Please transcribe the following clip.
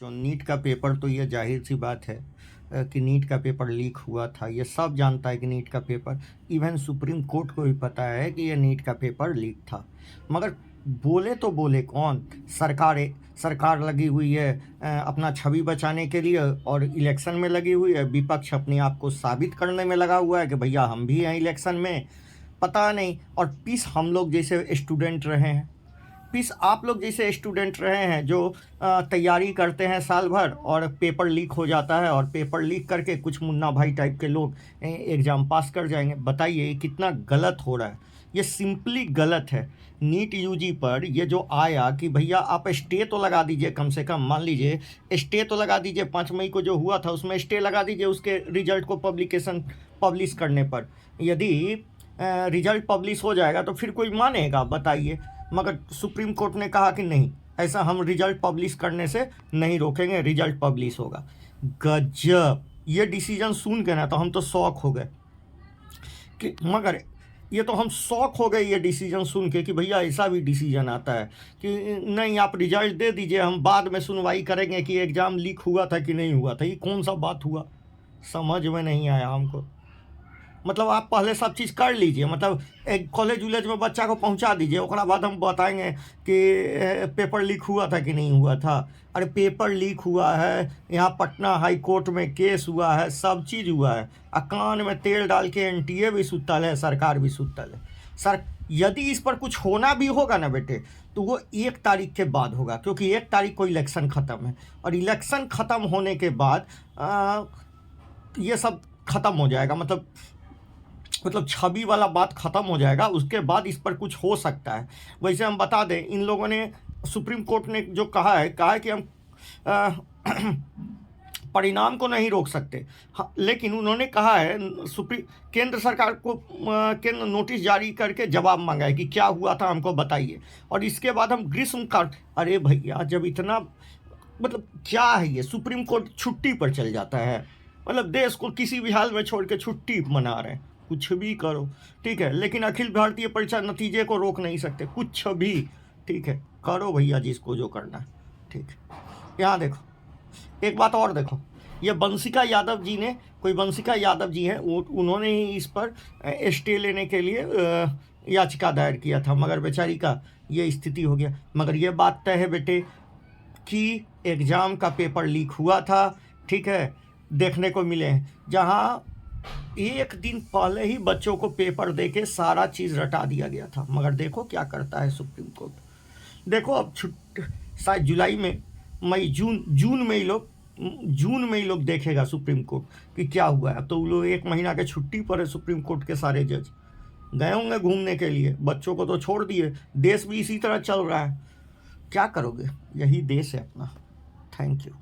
तो नीट का पेपर तो ये जाहिर सी बात है कि नीट का पेपर लीक हुआ था। ये सब जानता है कि नीट का पेपर, इवन सुप्रीम कोर्ट को भी पता है कि ये नीट का पेपर लीक था। मगर बोले तो बोले कौन? सरकार लगी हुई है अपना छवि बचाने के लिए और इलेक्शन में लगी हुई है। विपक्ष अपने आप को साबित करने में लगा हुआ है कि भैया हम भी हैं इलेक्शन में। पता नहीं। और पीस हम लोग जैसे स्टूडेंट रहे हैं, पीस आप लोग जैसे स्टूडेंट रहे हैं जो तैयारी करते हैं साल भर और पेपर लीक हो जाता है और पेपर लीक करके कुछ मुन्ना भाई टाइप के लोग एग्ज़ाम पास कर जाएंगे। बताइए ये कितना गलत हो रहा है। ये सिंपली गलत है। नीट यूजी पर ये जो आया कि भैया आप स्टे तो लगा दीजिए, कम से कम मान लीजिए स्टे तो लगा दीजिए। 5 मई को जो हुआ था उसमें स्टे लगा दीजिए उसके रिजल्ट को पब्लिश करने पर। यदि रिजल्ट पब्लिश हो जाएगा तो फिर कोई मानेगा? बताइए। मगर सुप्रीम कोर्ट ने कहा कि नहीं, ऐसा हम रिजल्ट पब्लिश करने से नहीं रोकेंगे, रिजल्ट पब्लिश होगा। गजब! ये डिसीजन सुन के ना तो हम तो शौक हो गए कि मगर ये तो हम शौक हो गए ये डिसीजन सुन के कि भैया ऐसा भी डिसीजन आता है कि नहीं, आप रिजल्ट दे दीजिए, हम बाद में सुनवाई करेंगे कि एग्ज़ाम लीक हुआ था कि नहीं हुआ था। ये कौन सा बात हुआ? समझ में नहीं आया हमको। मतलब आप पहले सब चीज़ कर लीजिए, मतलब एक कॉलेज उलेज में बच्चा को पहुंचा दीजिए, ओकरा बाद हम बताएंगे कि पेपर लीक हुआ था कि नहीं हुआ था। अरे पेपर लीक हुआ है, यहाँ पटना हाई कोर्ट में केस हुआ है, सब चीज़ हुआ है। कान में तेल डाल के एनटीए भी सुतल है, सरकार भी सुतल है। सर यदि इस पर कुछ होना भी होगा ना बेटे, तो वो 1 तारीख के बाद होगा, क्योंकि 1 तारीख को इलेक्शन ख़त्म है और इलेक्शन ख़त्म होने के बाद ये सब ख़त्म हो जाएगा। मतलब छवि वाला बात ख़त्म हो जाएगा, उसके बाद इस पर कुछ हो सकता है। वैसे हम बता दें, इन लोगों ने, सुप्रीम कोर्ट ने जो कहा है कि हम परिणाम को नहीं रोक सकते। हाँ, लेकिन उन्होंने कहा है केंद्र सरकार को केंद्र नोटिस जारी करके जवाब मांगा है कि क्या हुआ था हमको बताइए, और इसके बाद हम ग्रीष्मकाल। अरे भैया, जब इतना मतलब क्या है ये? सुप्रीम कोर्ट छुट्टी पर चल जाता है, मतलब देश को किसी भी हाल में छोड़ के छुट्टी मना रहे हैं। कुछ भी करो, ठीक है, लेकिन अखिल भारतीय परीक्षा नतीजे को रोक नहीं सकते। कुछ भी, ठीक है, करो भैया जिसको जो करना है, ठीक है। यहाँ देखो, एक बात और देखो, ये बंशिका यादव जी हैं, उन्होंने ही इस पर स्टे लेने के लिए याचिका दायर किया था, मगर बेचारी का ये स्थिति हो गया। मगर ये बात तय है बेटे कि एग्ज़ाम का पेपर लीक हुआ था, ठीक है, देखने को मिले हैं जहाँ 1 दिन पहले ही बच्चों को पेपर देके सारा चीज़ रटा दिया गया था। मगर देखो क्या करता है सुप्रीम कोर्ट। देखो अब शायद जुलाई में, जून में ही लोग देखेगा सुप्रीम कोर्ट कि क्या हुआ है। अब तो वो लोग 1 महीना के छुट्टी पर है, सुप्रीम कोर्ट के सारे जज गए होंगे घूमने के लिए, बच्चों को तो छोड़ दिए। देश भी इसी तरह चल रहा है, क्या करोगे? यही देश है अपना। Thank you.